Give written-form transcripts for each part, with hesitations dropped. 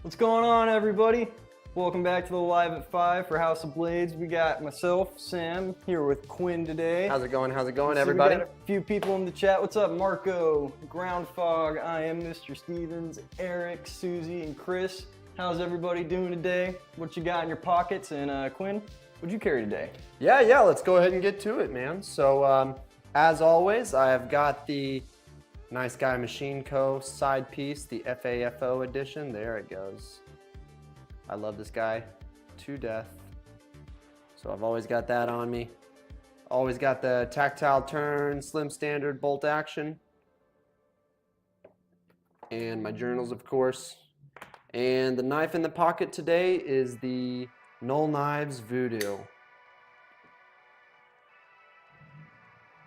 What's going on, everybody? Welcome back to the Live at 5 for House of Blades. We got myself, Sam, here with Quinn today. How's it going? How's it going, everybody? We got a few people in the chat. What's up, Marco, Groundfog, I am Mr. Stevens, Eric, Susie, and Chris. How's everybody doing today? What you got in your pockets? And Quinn, what'd you carry today? Yeah, let's go ahead and get to it, man. So, as always, I have got the Nice Guy Machine Co. side piece, the FAFO edition. There it goes. I love this guy to death. So I've always got that on me. Always got the Tactile Turn, Slim Standard bolt action. And my journals, of course. And the knife in the pocket today is the Null Knives Voodoo.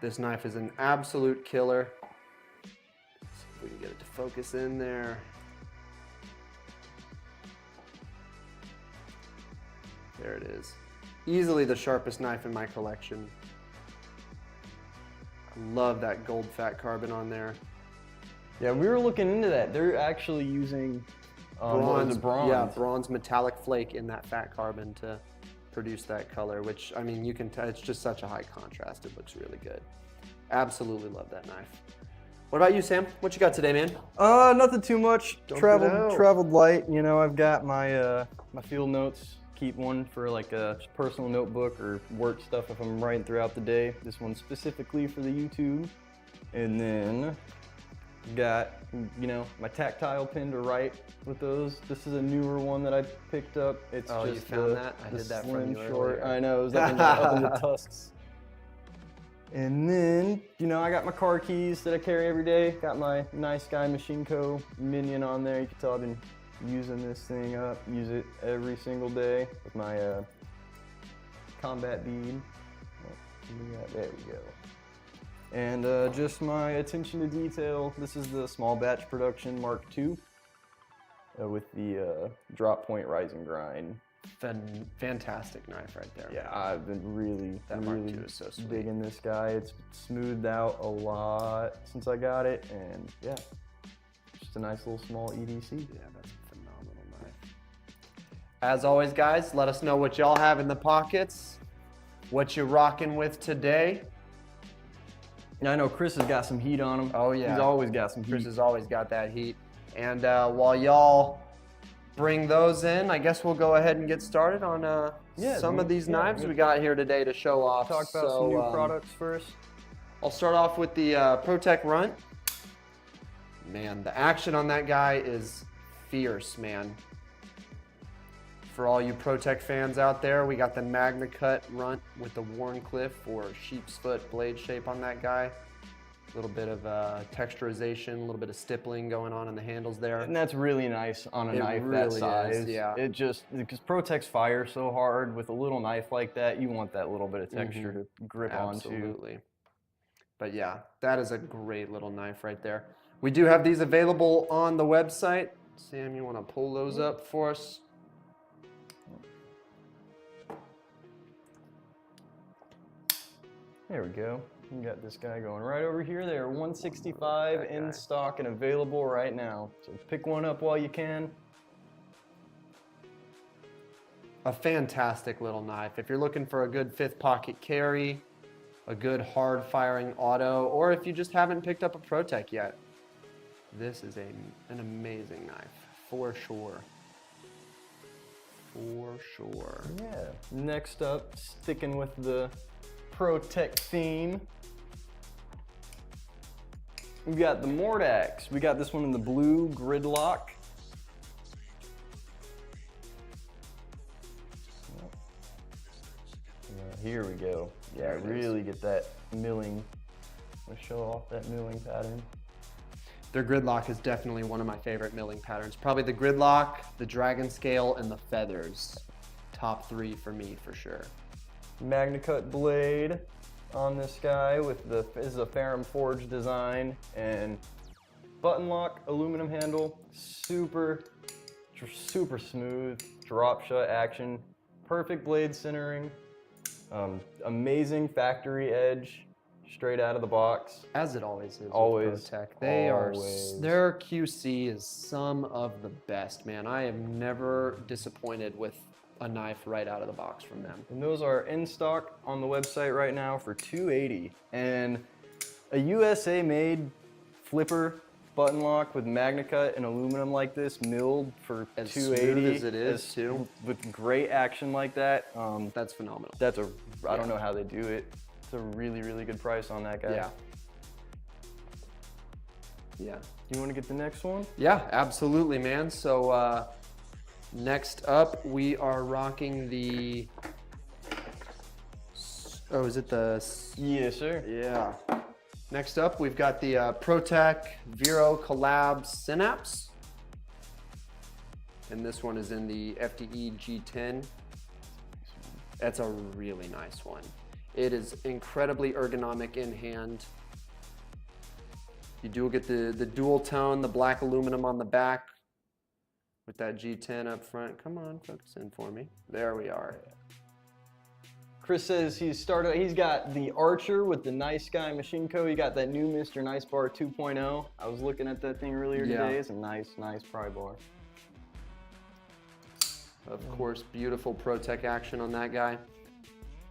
This knife is an absolute killer. Let's see if we can get it to focus in there. There it is. Easily the sharpest knife in my collection. I love that gold fat carbon on there. Yeah, we were looking into that. They're actually using bronze. Yeah, bronze metallic flake in that fat carbon to produce that color, which, I mean, you can tell it's just such a high contrast. It looks really good. Absolutely love that knife. What about you, Sam? What you got today, man? Nothing too much. Traveled light. You know, I've got my my field notes. Keep one for like a personal notebook or work stuff if I'm writing throughout the day. This one's specifically for the YouTube. And then got, you know, my tactile pin to write with those. This is a newer one that I picked up. It's just you found that? I did that from you earlier. I know, it was up in the tusks. And then, you know, I got my car keys that I carry every day. Got my Nice Guy Machine Co. minion on there. You can tell I've been using this thing up. Use it every single day with my combat bead. There we go. And just my attention to detail. This is the small batch production Mark II with the drop point rise and grind. Fantastic knife right there. Yeah, I've been really Mark II is so sweet. digging this guy. It's smoothed out a lot since I got it, and yeah, just a nice little small EDC. Yeah, that's a phenomenal knife. As always, guys, let us know what y'all have in the pockets, what you're rocking with today. I know Chris has got some heat on him. Oh yeah, he's always got some heat. Chris has always got that heat. And while y'all bring those in, I guess we'll go ahead and get started on some of these knives we got here today to show off. Talk about some new products first. I'll start off with the Protek Runt. Man, the action on that guy is fierce, man. For all you Protek fans out there, we got the Microte Runt with the Wharncliffe or sheep's foot blade shape on that guy. A little bit of texturization, a little bit of stippling going on in the handles there. And that's really nice on a knife that size. Yeah. It just, because Protek's fire so hard, with a little knife like that, you want that little bit of texture to grip onto. Absolutely. But yeah, that is a great little knife right there. We do have these available on the website. Sam, you want to pull those up for us? There we go. We got this guy going right over here. They're 165 in stock and available right now. So pick one up while you can. A fantastic little knife. If you're looking for a good fifth pocket carry, a good hard firing auto, or if you just haven't picked up a Protek yet, this is an amazing knife, for sure. For sure. Yeah. Next up, sticking with the Protek theme, we got the Mordax. We got this one in the blue gridlock. Here we go. Yeah, really get that milling. Let's show off that milling pattern. Their gridlock is definitely one of my favorite milling patterns. Probably the gridlock, the dragon scale, and the feathers. Top three for me, for sure. Microte blade on this guy with this is a Ferrum Forge design, and button lock aluminum handle, super smooth drop shut action, perfect blade centering, amazing factory edge, straight out of the box. As it always is. Always. With Protek. They are, Always. their QC is some of the best, man. I am never disappointed with a knife right out of the box from them. And those are in stock on the website right now for $280. And a USA made flipper button lock with Microte and aluminum like this, milled for As $280. smooth as it is, too. With great action like that. That's phenomenal. That's I don't know how they do it. It's a really, really good price on that guy. Yeah. Yeah. Do you want to get the next one? Yeah, absolutely, man. So next up, we are rocking the, oh, is it the? Yes, sir. Yeah. Next up, we've got the Protek Vero Collab Synapse. And this one is in the FDE G10. That's a really nice one. It is incredibly ergonomic in hand. You do get the dual tone, the black aluminum on the back with that G10 up front. Come on, focus in for me. There we are. Chris says he's got the Archer with the Nice Guy Machine Co. He got that new Mr. Nice Bar 2.0. I was looking at that thing earlier today. It's a nice pry bar. Of course, beautiful Protek action on that guy.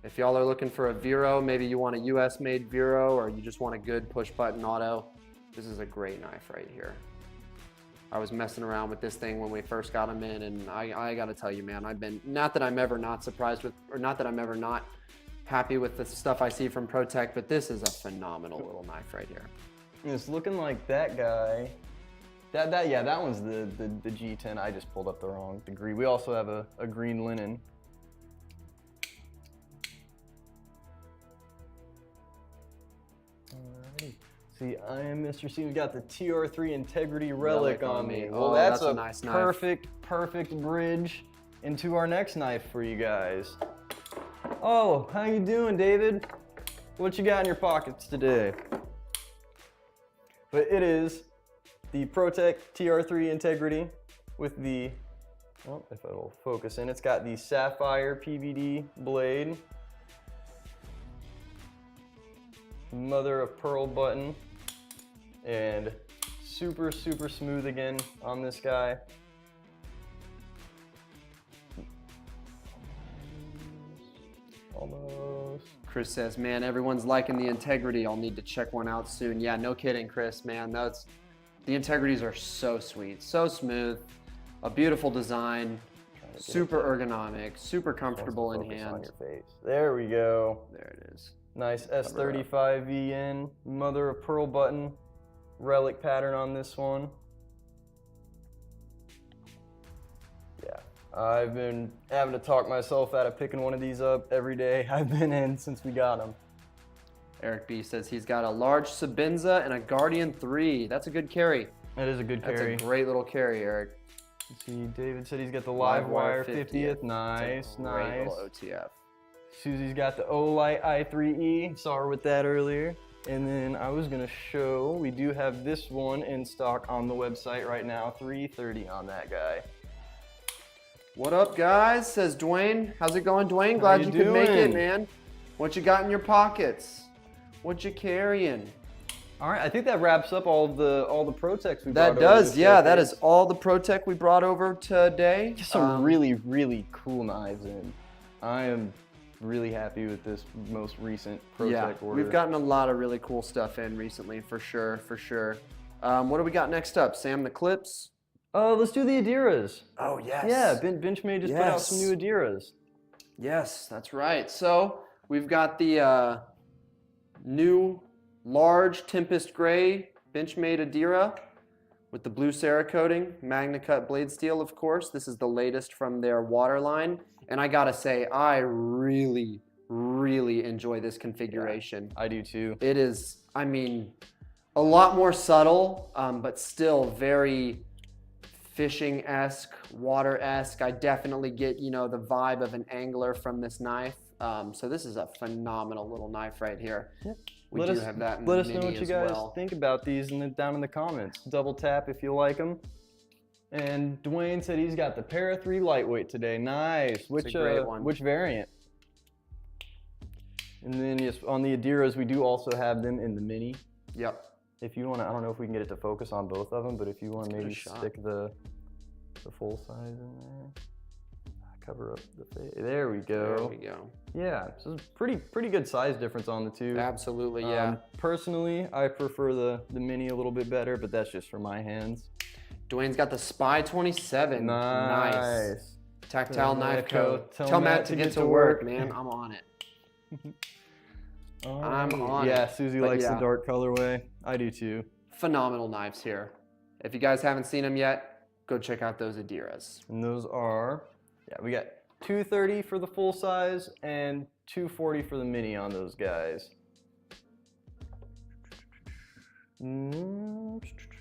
If y'all are looking for a Vero, maybe you want a US made Vero, or you just want a good push button auto, this is a great knife right here. I was messing around with this thing when we first got them in, and I gotta tell you, man, I've been, not that I'm ever not surprised with, or not that I'm ever not happy with the stuff I see from Protek, but this is a phenomenal little knife right here. And it's looking like that guy. That one's the G10. I just pulled up the wrong degree. We also have a green linen. Alrighty. See, I am Mr. C. We've got the TR3 Integrity Relic on me. Well, that's a nice perfect bridge into our next knife for you guys. Oh, how you doing, David? What you got in your pockets today? But it is the Protek TR3 Integrity with the, well, if it'll focus in, it's got the sapphire PVD blade, mother of pearl button, and super smooth again on this guy. Almost. Chris says, man, everyone's liking the Integrity. I'll need to check one out soon. Yeah, no kidding, Chris, man. The Integrities are so sweet, so smooth, a beautiful design, super ergonomic, super comfortable in hand. On your face. There we go. There it is. Nice S35VN, mother of pearl button, relic pattern on this one. Yeah, I've been having to talk myself out of picking one of these up every day I've been in since we got them. Eric B says he's got a large Sabinza and a Guardian 3. That's a good carry. That is a good carry. That's a great little carry, Eric. Let's see, David said he's got the Livewire 50th. Nice, great little OTF. Susie's got the Olight i3E. Saw her with that earlier. And then I was gonna show, we do have this one in stock on the website right now, $330 on that guy. What up, guys? Says Dwayne. How's it going, Dwayne? Glad you could make it, man. What you got in your pockets? What you carrying? All right, I think that wraps up all the Proteks we brought over. That does, yeah. That is all the Protek we brought over today. Just some really cool knives in. I am really happy with this most recent Protek order. We've gotten a lot of really cool stuff in recently, for sure. What do we got next up, Sam? The clips? Let's do the Adiras. Oh, yes. Yeah, Benchmade just put out some new Adiras. Yes, that's right. So we've got the new large Tempest Gray Benchmade Adira with the blue Cerakoting, Microte blade steel, of course. This is the latest from their waterline. And I gotta say, I really enjoy this configuration. Yeah, I do too. It is, I mean, a lot more subtle, but still very fishing-esque, water-esque. I definitely get, you know, the vibe of an angler from this knife. So this is a phenomenal little knife right here. Yep. We do have that in the Let us know mini what you as guys well. think about these down in the comments. Double tap if you like them. And Dwayne said he's got the Para 3 lightweight today. Nice. Which great one. Which variant? And then yes, on the Adiras, we do also have them in the mini. Yep. If you want to, I don't know if we can get it to focus on both of them, but if you want to maybe stick the full size in there, cover up the face. There we go. There we go. Yeah, so it's pretty good size difference on the two. Absolutely, yeah. Personally, I prefer the mini a little bit better, but that's just for my hands. Dwayne's got the Spy 27. Nice. Tactile Knife Co. Tell Matt to get to work, man. I'm on it. I'm on it. Yeah, Susie likes the dark colorway. I do too. Phenomenal knives here. If you guys haven't seen them yet, go check out those Adiras. And those are, we got $230 for the full size and $240 for the mini on those guys.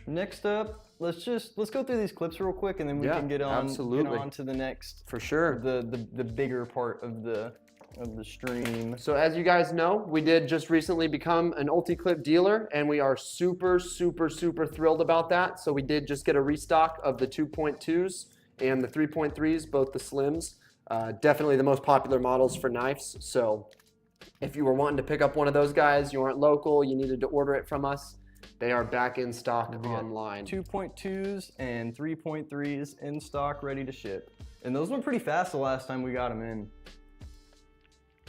Next up, let's go through these clips real quick, and then we can get on to the next. For sure. The bigger part of the stream. So as you guys know, we did just recently become an UltiClip dealer, and we are super thrilled about that. So we did just get a restock of the 2.2s and the 3.3s, both the slims. Definitely the most popular models for knives. So if you were wanting to pick up one of those guys, you weren't local, you needed to order it from us, they are back in stock online. 2.2s and 3.3s in stock, ready to ship. And those went pretty fast the last time we got them in.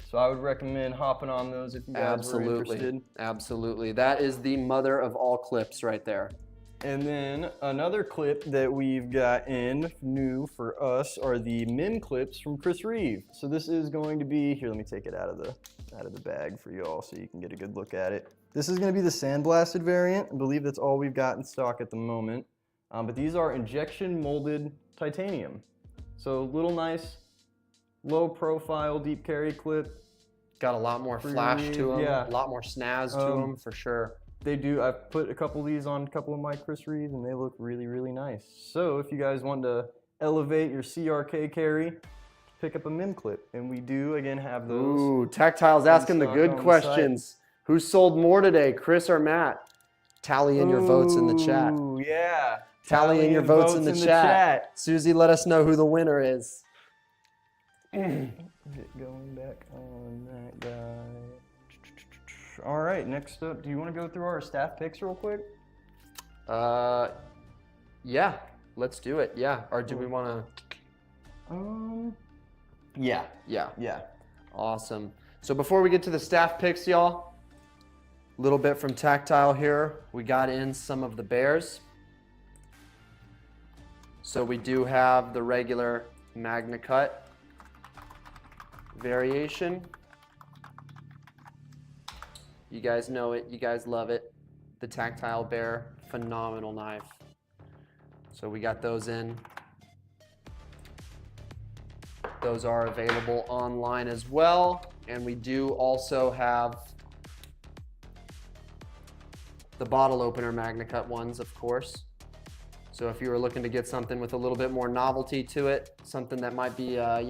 So I would recommend hopping on those if you guys were interested. Absolutely. That is the mother of all clips right there. And then another clip that we've got in new for us are the Min clips from Chris Reeve. So this is going to be, here, let me take it out of the bag for you all so you can get a good look at it. This is going to be the sandblasted variant. I believe that's all we've got in stock at the moment. But these are injection molded titanium. So little nice, low profile, deep carry clip. Got a lot more flash to them, a lot more snaz to them for sure. They do. I've put a couple of these on a couple of my Chris Reeves, and they look really nice. So if you guys want to elevate your CRK carry, pick up a Min clip, and we do again have those. Ooh, Tactile's asking the good questions. Who sold more today, Chris or Matt? Tally in your votes in the chat. Ooh, yeah. Tally in your votes in the chat. Susie, let us know who the winner is. Going back on that guy. All right, next up, do you want to go through our staff picks real quick? Yeah, let's do it. Yeah, or do we want to? Yeah. Awesome. So before we get to the staff picks, y'all, a little bit from Tactile here. We got in some of the bears. So we do have the regular Magna Cut variation. You guys know it, you guys love it. The Tactile Bear, phenomenal knife. So we got those in. Those are available online as well. And we do also have the bottle opener Magna Cut ones, of course. So if you were looking to get something with a little bit more novelty to it, something that might be, a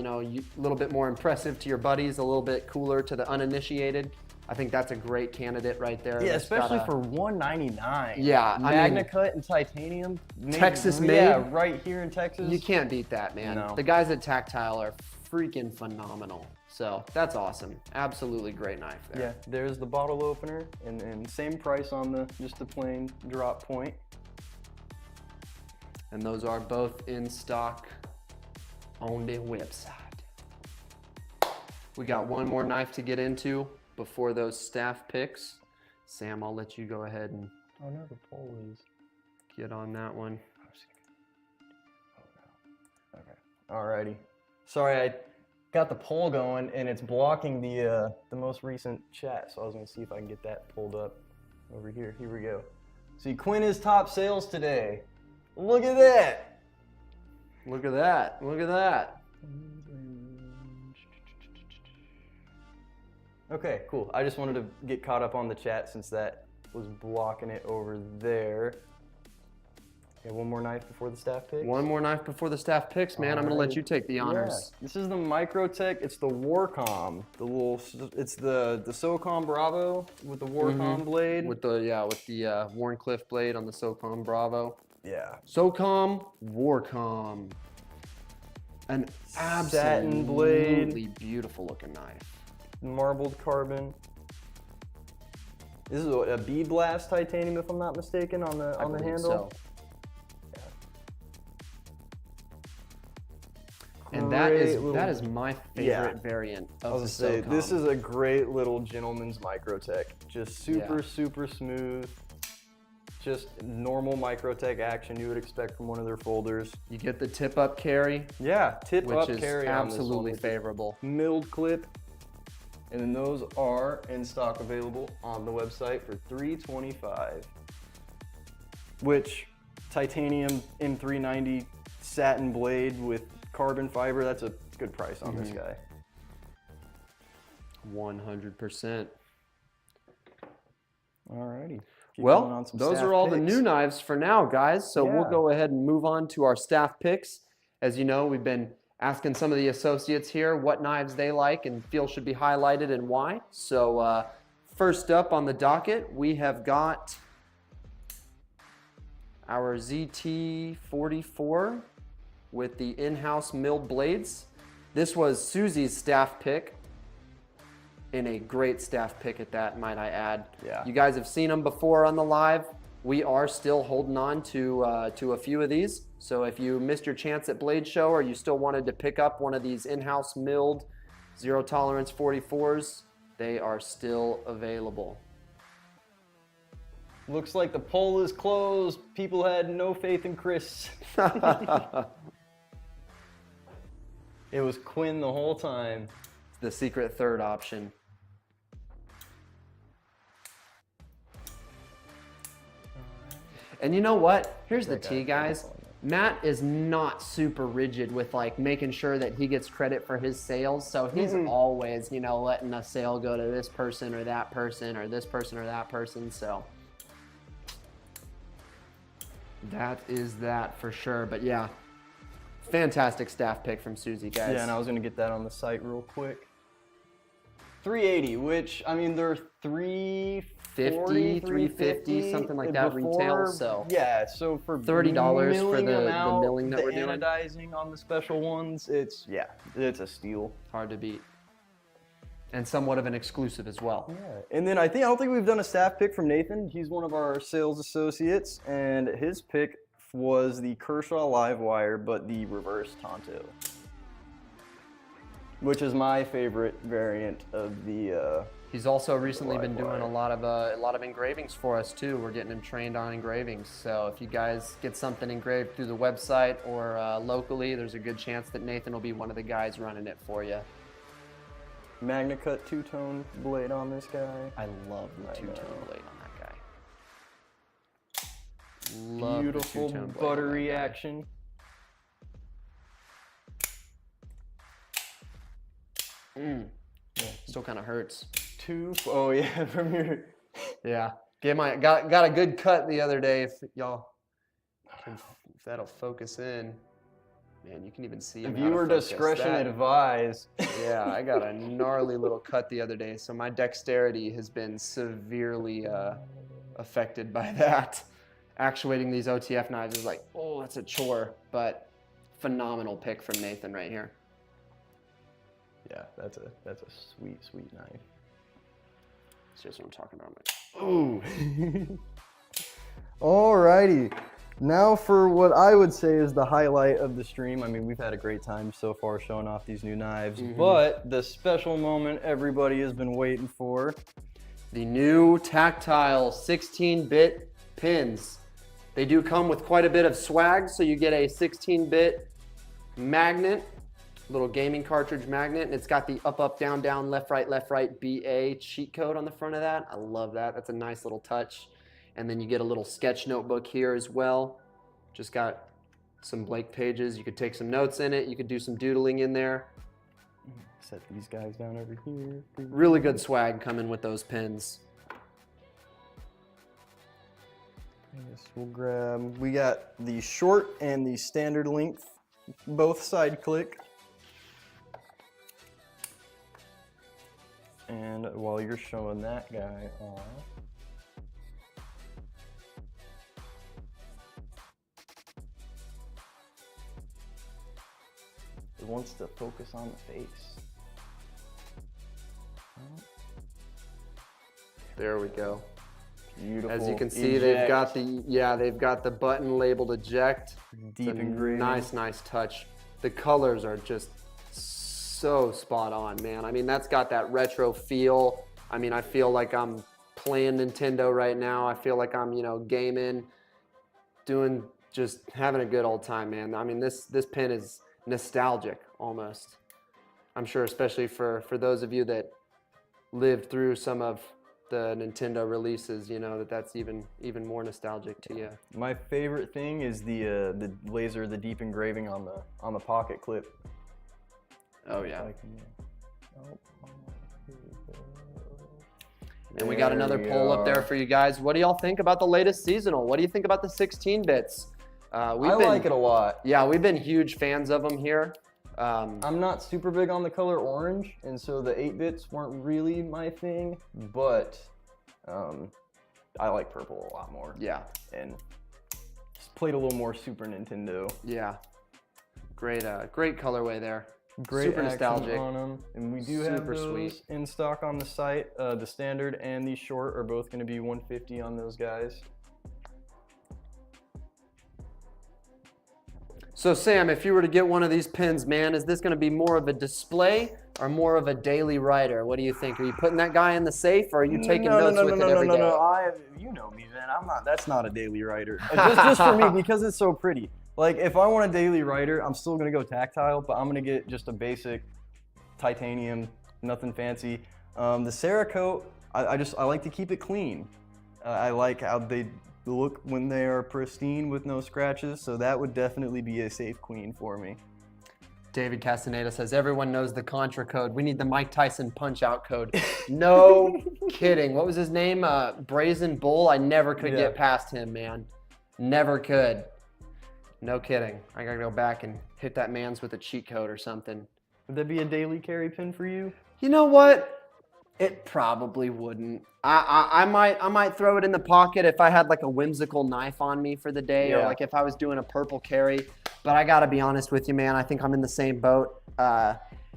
little bit more impressive to your buddies, a little bit cooler to the uninitiated, I think that's a great candidate right there. Yeah, especially for $199. Yeah, Magna Cut and titanium. Texas made. Yeah, right here in Texas. You can't beat that, man. No. The guys at Tactile are freaking phenomenal. So that's awesome. Absolutely great knife there. Yeah, there's the bottle opener, and same price on just the plain drop point. And those are both in stock on the website. We got one more knife to get into before those staff picks. Sam, I'll let you go ahead and the pole is. Get on that one. Okay. Alrighty. Sorry, I got the poll going and it's blocking the most recent chat, so I was gonna see if I can get that pulled up over here. Here we go. See, Quinn is top sales today. Look at that. Look at that. Look at that. Okay, cool. I just wanted to get caught up on the chat since that was blocking it over there. Okay, one more knife before the staff picks? One more knife before the staff picks, man. I'm going to let you take the honors. Yeah. This is the Microte. It's the Warcom. It's the SOCOM Bravo with the Warcom blade. With the Warncliffe blade on the SOCOM Bravo. Yeah. SOCOM, Warcom. An satin blade. Beautiful looking knife. marbled carbon. This is a bead blast titanium, if I'm not mistaken, on the handle. So. And that is my favorite variant of the SOCOM. This is a great little gentleman's Microte. Just super smooth. Just normal Microte action you would expect from one of their folders. You get the tip-up carry. Yeah, tip-up carry which is absolutely favorable. Milled clip. And then those are in stock available on the website for $325. Which, titanium M390 satin blade with carbon fiber, that's a good price on this guy. 100%. Alrighty. Well, those are all the new knives for now, guys. So we'll go ahead and move on to our staff picks. As you know, we've been asking some of the associates here what knives they like and feel should be highlighted and why. So first up on the docket, we have got our ZT44 with the in-house milled blades. This was Susie's staff pick, and a great staff pick at that, might I add. Yeah. You guys have seen them before on the live. We are still holding on to a few of these. So if you missed your chance at Blade Show or you still wanted to pick up one of these in-house milled zero tolerance 44s, they are still available. Looks like the poll is closed. People had no faith in Chris. It was Quinn the whole time. The secret third option. And you know what? Here's the tea, guys. Matt is not super rigid with like making sure that he gets credit for his sales. So he's always, you know, letting a sale go to this person or that person or this person or that person. So that is that for sure. But yeah, fantastic staff pick from Susie, guys. Yeah, and I was gonna get that on the site real quick. 380, which I mean they're 350, 350, something like that retail. So yeah, so for $30 for the milling that we're doing, anodizing on the special ones, it's a steal. Hard to beat, and somewhat of an exclusive as well. Yeah, and then I don't think we've done a staff pick from Nathan. He's one of our sales associates, and his pick was the Kershaw Livewire, but the reverse Tonto, which is my favorite variant of the. He's also recently been doing a lot of engravings for us too. We're getting him trained on engravings. So if you guys get something engraved through the website or locally, there's a good chance that Nathan will be one of the guys running it for you. Magnacut two-tone blade on this guy. I love the two-tone blade on that guy. Love beautiful the two-tone blade buttery action. Yeah, still kind of hurts. Oh yeah, from your. Yeah, got a good cut the other day. If y'all, if that'll focus in, man, you can even see. Viewer discretion advised. Yeah, I got a gnarly little cut the other day, so my dexterity has been severely affected by that. Actuating these OTF knives is like, oh, it's a chore, but phenomenal pick from Nathan right here. Yeah, that's a sweet knife. That's just what I'm talking about. Ooh. Alrighty. Now for what I would say is the highlight of the stream. I mean, we've had a great time so far showing off these new knives, but the special moment everybody has been waiting for. The new Tactile 16-bit pins. They do come with quite a bit of swag, so you get a 16-bit magnet, little gaming cartridge magnet, and it's got the up, down, down, left, right, BA cheat code on the front of that. I love that. That's a nice little touch. And then you get a little sketch notebook here as well. Just got some blank pages. You could take some notes in it. You could do some doodling in there. Set these guys down over here. Really good swag coming with those pins. I guess we'll grab, we got the short and the standard length, both side click. And while you're showing that guy off, it wants to focus on the face. There we go. Beautiful. As you can see, Eject. they've got the button labeled eject. Deep engraving. Nice touch. The colors are just so spot on, man. I mean, that's got that retro feel. I mean, I feel like I'm playing Nintendo right now. I feel like I'm, gaming, just having a good old time, man. I mean, this pin is nostalgic almost. I'm sure, especially for those of you that lived through some of the Nintendo releases, that's even more nostalgic to you. My favorite thing is the laser, the deep engraving on the pocket clip. Oh yeah. And we There got another we poll up there are. for you guys. What do y'all think about the latest seasonal? What do you think about the 16 bits? I like it a lot. Yeah, we've been huge fans of them here. I'm not super big on the color orange, and so the 8-bits weren't really my thing, but I like purple a lot more. Yeah. And just played a little more Super Nintendo. Yeah. Great colorway there. Great Super accent nostalgic. on them, and we do have Super those sweet. in stock on the site. The standard and the short are both going to be $150 on those guys. So Sam, if you were to get one of these pins, man, is this going to be more of a display or more of a daily writer? What do you think? Are you putting that guy in the safe, or are you taking notes with it every day? No. You know me, man. I'm not. That's not a daily writer. Just for me, because it's so pretty. Like, if I want a daily writer, I'm still gonna go tactile, but I'm gonna get just a basic titanium, nothing fancy. The Cerakote, I like to keep it clean. I like how they look when they are pristine with no scratches, so that would definitely be a safe queen for me. David Castaneda says, everyone knows the Contra code. We need the Mike Tyson punch-out code. No kidding. What was his name? Brazen Bull? I never could get past him, man. Never could. No kidding. I gotta go back and hit that man's with a cheat code or something. Would that be a daily carry pin for you? You know what? It probably wouldn't. I might throw it in the pocket if I had like a whimsical knife on me for the day, or like if I was doing a purple carry. But I gotta be honest with you, man. I think I'm in the same boat.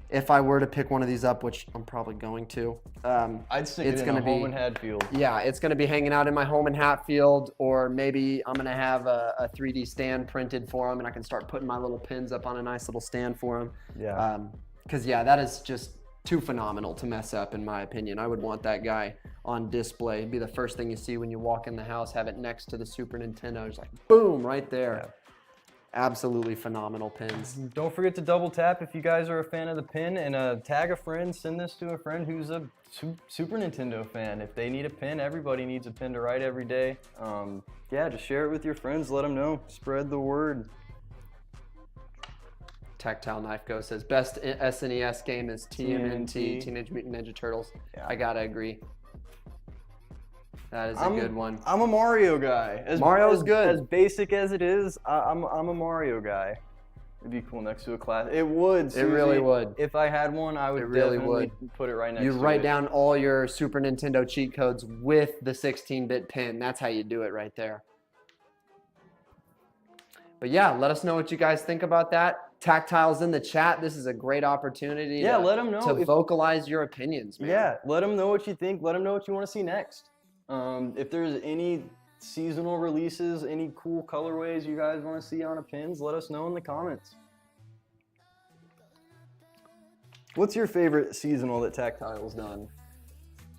If I were to pick one of these up, which I'm probably going to, I'd stick it in a home in Hatfield. Yeah, it's gonna be hanging out in my home in Hatfield, or maybe I'm gonna have a 3D stand printed for them, and I can start putting my little pins up on a nice little stand for them. Yeah. Because that is just too phenomenal to mess up, in my opinion. I would want that guy on display. It'd be the first thing you see when you walk in the house, have it next to the Super Nintendo. It's like, boom, right there. Yeah. Absolutely phenomenal pins. Don't forget to double tap if you guys are a fan of the pin, and tag a friend, send this to a friend who's a Super Nintendo fan. If they need a pin, everybody needs a pin to write every day. Yeah, just share it with your friends, let them know, spread the word. Tactile Knife Go says, best SNES game is TMNT, Teenage Mutant Ninja Turtles. Yeah. I gotta agree. That is a good one. I'm a Mario guy. Mario's good. As basic as it is, I'm a Mario guy. It'd be cool next to a class. It would, Susie. It really would. If I had one, I would definitely put it right next to it. You write down all your Super Nintendo cheat codes with the 16-bit pin. That's how you do it right there. But yeah, let us know what you guys think about that. Tactile's in the chat. This is a great opportunity let them know to vocalize your opinions, man. Yeah, let them know what you think. Let them know what you want to see next. If there's any seasonal releases, any cool colorways you guys want to see on a pins, let us know in the comments. What's your favorite seasonal that Tactile's done?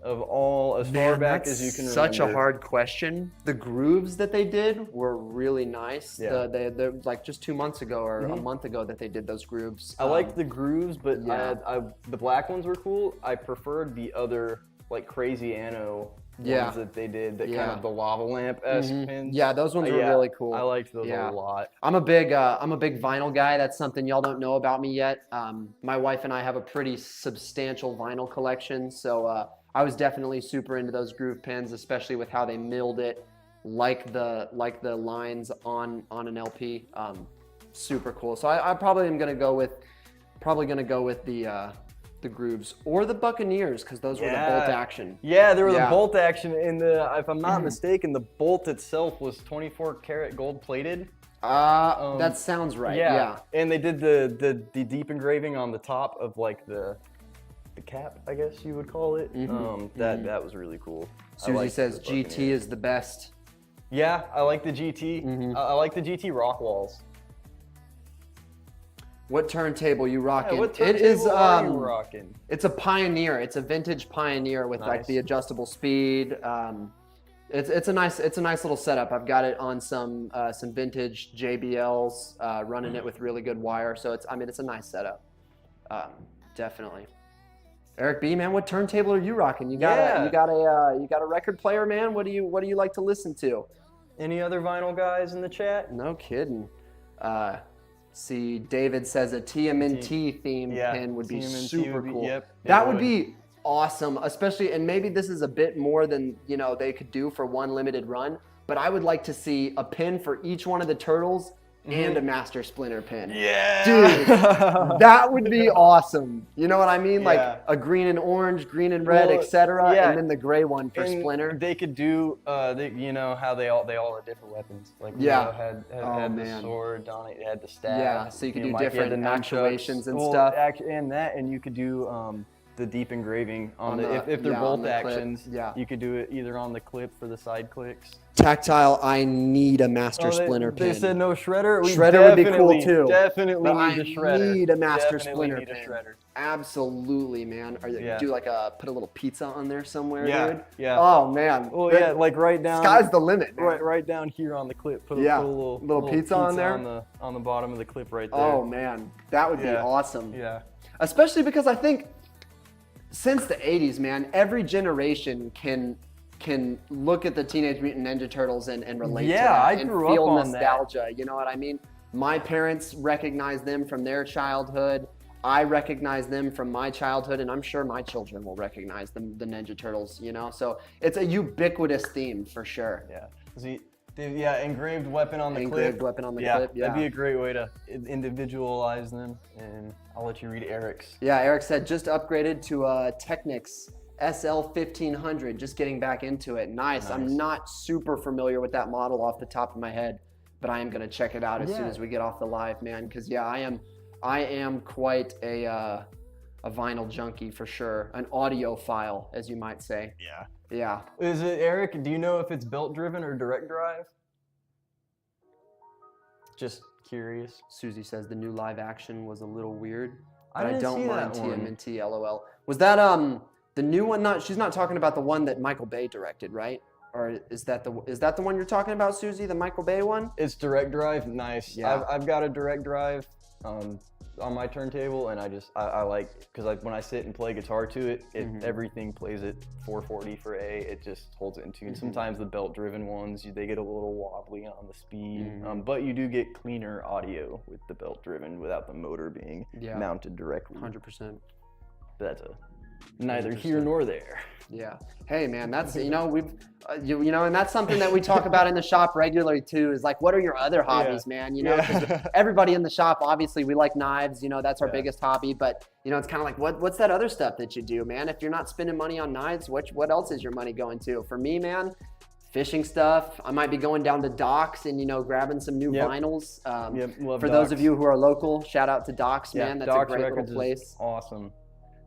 Of all, as far back as you can remember. Such a hard question. The grooves that they did were really nice. Yeah. They're like just 2 months ago or a month ago that they did those grooves. I liked the grooves, but the black ones were cool. I preferred the other like crazy Anno ones that they did, that kind of the lava lamp-esque pins. Yeah, those ones were really cool. I liked those a lot. I'm a big vinyl guy. That's something y'all don't know about me yet. My wife and I have a pretty substantial vinyl collection, so I was definitely super into those groove pins, especially with how they milled it, like the lines on an LP. Super cool. So I probably am gonna go with the grooves or the Buccaneers, because those were the bolt action. Yeah, there was a bolt action in the. If I'm not mistaken, the bolt itself was 24 karat gold plated. That sounds right. Yeah. And they did the deep engraving on the top of like the cap, I guess you would call it. That was really cool. Susie says GT is the best. Yeah, I like the GT. I like the GT rock walls. What turntable you rocking? What turntable are you rocking? It's a Pioneer. It's a vintage Pioneer with like the adjustable speed. It's a nice little setup. I've got it on some vintage JBLs, running it with really good wire. So it's a nice setup. Definitely. Eric B, man, what turntable are you rocking? You got a record player, man. What do you like to listen to? Any other vinyl guys in the chat? No kidding. See, David says a TMNT theme pin would be super cool. Yep, that would be awesome, especially, and maybe this is a bit more than they could do for one limited run, but I would like to see a pin for each one of the turtles and a master splinter pin. Yeah, dude, that would be awesome. You know what I mean? Like a green and orange, green and red, etc. And then the gray one for splinter. They could do, how they all have different weapons. Like Leo had the sword, Donnie had the staff. Yeah, so you could do different actuations and stuff. And you could do the deep engraving on the if they're bolt actions. You could do it either on the clip for the side clicks. Tactile, I need a master splinter pin. They said no shredder. Shredder would be cool too. Definitely need a shredder. I need a master splinter pin. Absolutely, man. Do like put a little pizza on there somewhere, dude? Yeah. Oh man. Well, yeah, like right down. Sky's the limit, man. Right down here on the clip. Put a little pizza on there on the bottom of the clip right there. Oh man, that would be awesome. Yeah. Especially because I think since the 80s, man, every generation can look at the Teenage Mutant Ninja Turtles and relate to that and feel nostalgia. You know what I mean? My parents recognize them from their childhood. I recognize them from my childhood, and I'm sure my children will recognize the Ninja Turtles, So it's a ubiquitous theme for sure. Yeah. See, engraved weapon on the clip. Engraved weapon on the clip, That'd be a great way to individualize them, and I'll let you read Eric's. Yeah, Eric said just upgraded to Technics SL1500, just getting back into it. Nice. I'm not super familiar with that model off the top of my head, but I am going to check it out as soon as we get off the live, man, because I am quite a vinyl junkie for sure, an audiophile, as you might say. Yeah. Is it, Eric, do you know if it's belt driven or direct drive? Just curious. Susie says the new live action was a little weird, but I don't mind TMNT, LOL. Was that the new one? She's not talking about the one that Michael Bay directed, right? Or is that the one you're talking about, Susie? The Michael Bay one? It's direct drive. Nice. Yeah. I've got a direct drive on my turntable, and I like, because when I sit and play guitar to it, everything plays at 440 for A. It just holds it in tune. Sometimes the belt driven ones, they get a little wobbly on the speed, but you do get cleaner audio with the belt driven without the motor being mounted directly. 100%. That's neither here nor there. Yeah. Hey, man, that's, and that's something that we talk about in the shop regularly too, is like, what are your other hobbies, man? 'Cause everybody in the shop, obviously we like knives, that's our biggest hobby, but it's kind of like, what's that other stuff that you do, man? If you're not spending money on knives, what else is your money going to? For me, man, fishing stuff. I might be going down to Docks and, grabbing some new vinyls. For those of you who are local, shout out to Docks, man. That's Docks a great Records little place. Awesome.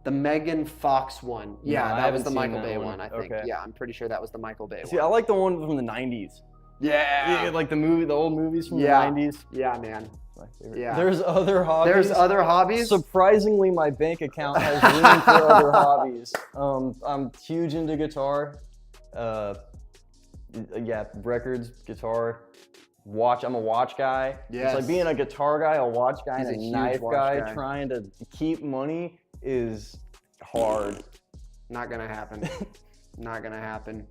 The Megan Fox one. Yeah, that was the Michael Bay one, I think. Okay. Yeah, I'm pretty sure that was the Michael Bay one. See, I like the one from the 90s. Yeah. Like the old movies from the 90s. Yeah, man. Yeah. There's other hobbies. There's other hobbies? Surprisingly, my bank account has room for other hobbies. I'm huge into guitar. Records, guitar. Watch. I'm a watch guy. Yes. It's like being a guitar guy, a watch guy, and a knife guy. Guy. Trying to keep money is hard. Not gonna happen. Not gonna happen.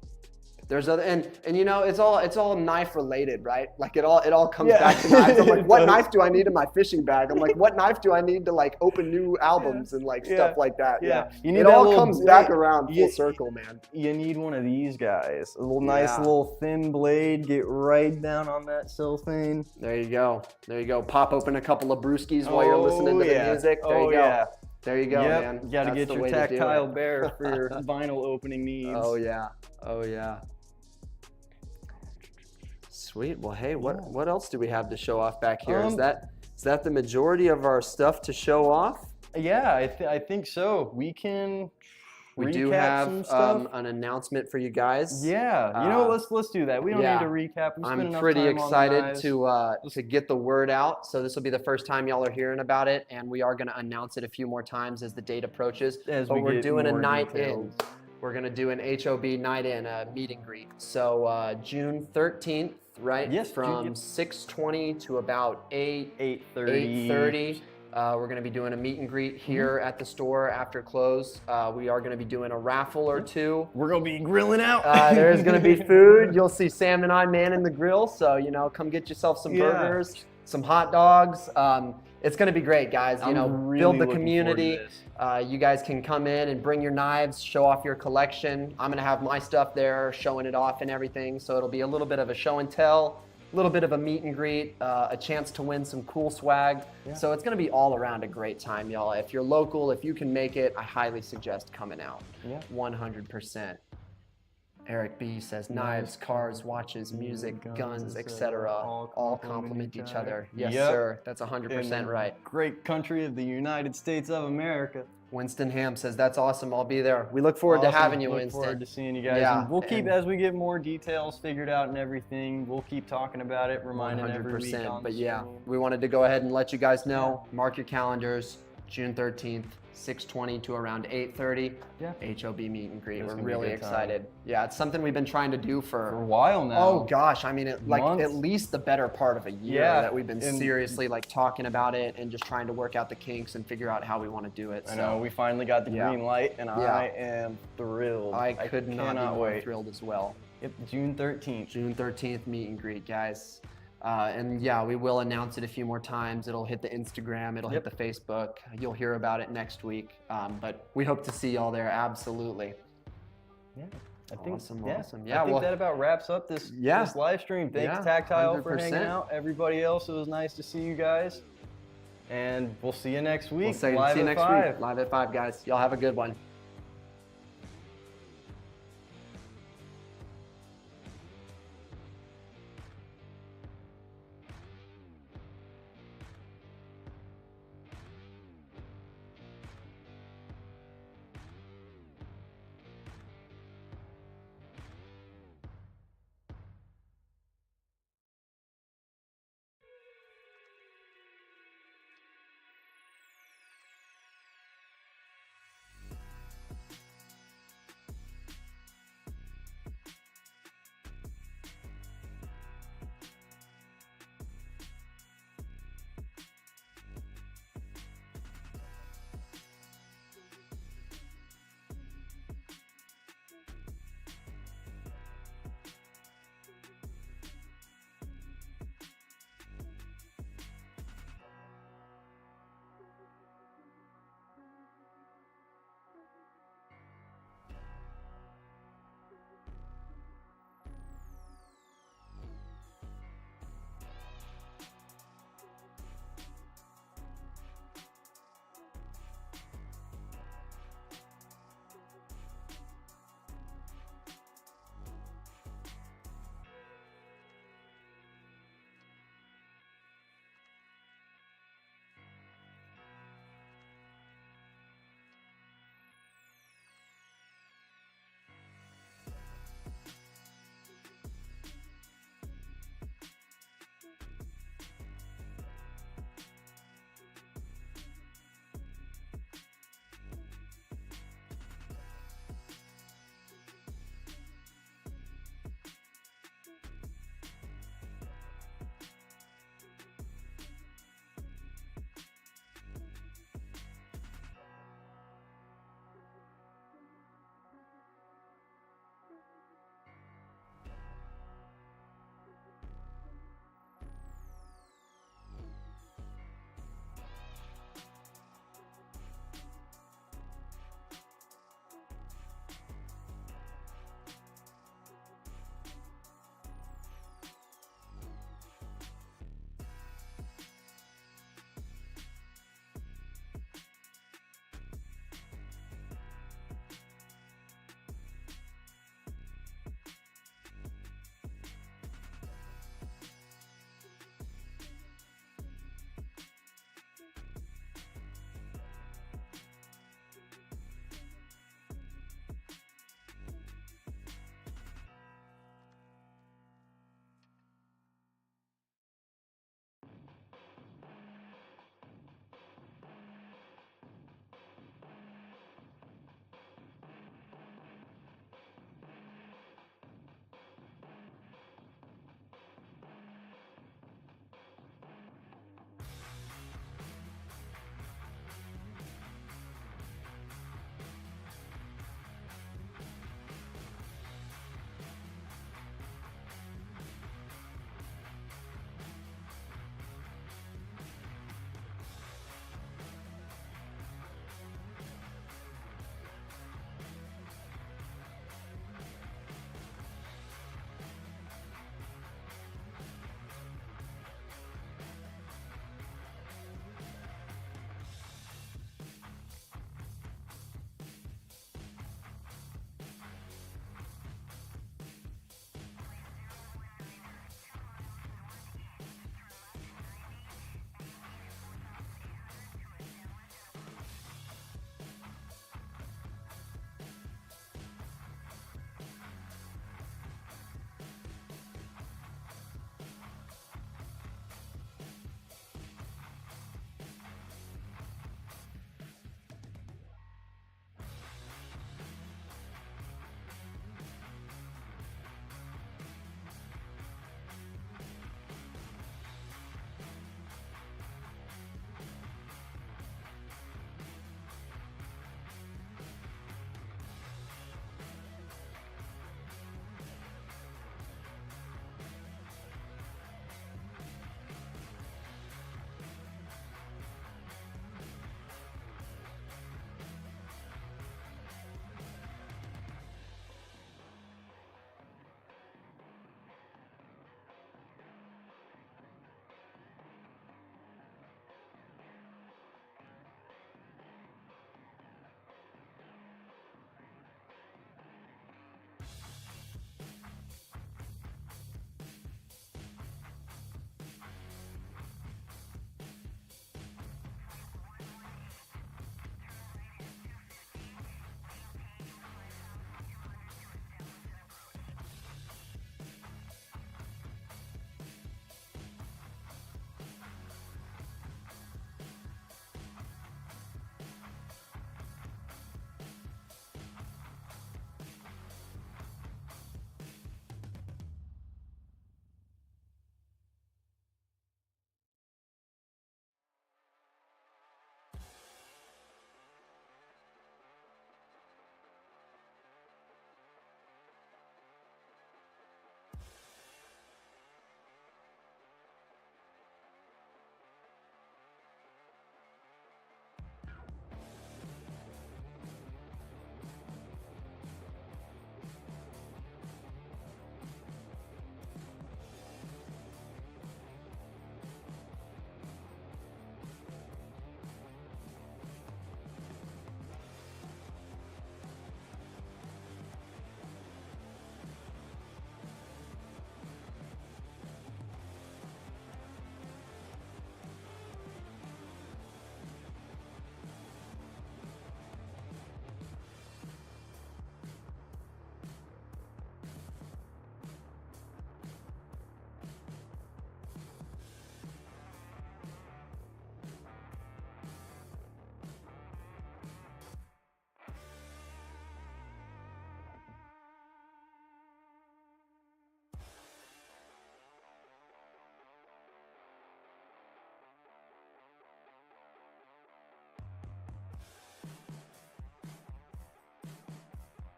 There's other and it's all knife related, right? Like it all comes back to knives. I'm like, what knife do I need in my fishing bag? I'm like, what knife do I need to like open new albums and like stuff like that? Yeah. It all comes back around full circle, man. You need one of these guys. A little nice little thin blade. Get right down on that cellophane. There you go. There you go. Pop open a couple of brewskis while you're listening to the music. There you go. Yeah. There you go, man. You gotta get your tactile bear for your vinyl opening needs. Oh yeah. Oh yeah. Sweet. Well, hey, what else do we have to show off back here? Is that the majority of our stuff to show off? Yeah, I think so. We can. We do have an announcement for you guys. Yeah, you know, let's do that. We don't need to recap. I'm pretty excited to get the word out. So this will be the first time y'all are hearing about it, and we are going to announce it a few more times as the date approaches. But we're doing a night in. We're going to do an HOB night in, a meet and greet. So June 13th, right? Yes. From 6:20 to about 8:30. 8:30. We're going to be doing a meet and greet here at the store after close. We are going to be doing a raffle or two. We're going to be grilling out. There's going to be food. You'll see Sam and I manning the grill. So, you know, come get yourself some burgers, some hot dogs. It's going to be great, guys. You know, really build the community. You guys can come in and bring your knives, show off your collection. I'm going to have my stuff there, showing it off and everything. So it'll be a little bit of a show and tell. A little bit of a meet and greet, a chance to win some cool swag. Yeah. So it's going to be all around a great time, y'all. If you're local, if you can make it, I highly suggest coming out. Yeah. 100%. Eric B says knives, cars, watches, music, guns, etc. all complement each other. Yes, sir. That's 100% right. Great country of the United States of America. Winston Ham says, that's awesome. I'll be there. We look forward to having you, Winston. Look forward to seeing you guys. Yeah. And we'll keep, as we get more details figured out and everything, we'll keep talking about it, reminding 100%, every week on but yeah, we wanted to go ahead and let you guys know. Mark your calendars, June 13th, 6:20 to around 8:30. Yeah. HOB meet and greet. We're really excited. Yeah, it's something we've been trying to do for a while now. Oh gosh, I mean, like at least the better part of a year that we've been seriously like talking about it and just trying to work out the kinks and figure out how we want to do it. I know we finally got the green light, and I am thrilled. I could not be more thrilled as well. Yep, June 13th. June 13th meet and greet, guys. And yeah, we will announce it a few more times. It'll hit the Instagram, it'll hit the Facebook. You'll hear about it next week. But we hope to see y'all there, absolutely. Yeah, I think awesome. Yeah, I think that about wraps up this live stream. Thanks, Tactile, 100%. For hanging out. Everybody else, it was nice to see you guys. And we'll see you next week. See you next week. Live at 5, guys. Y'all have a good one.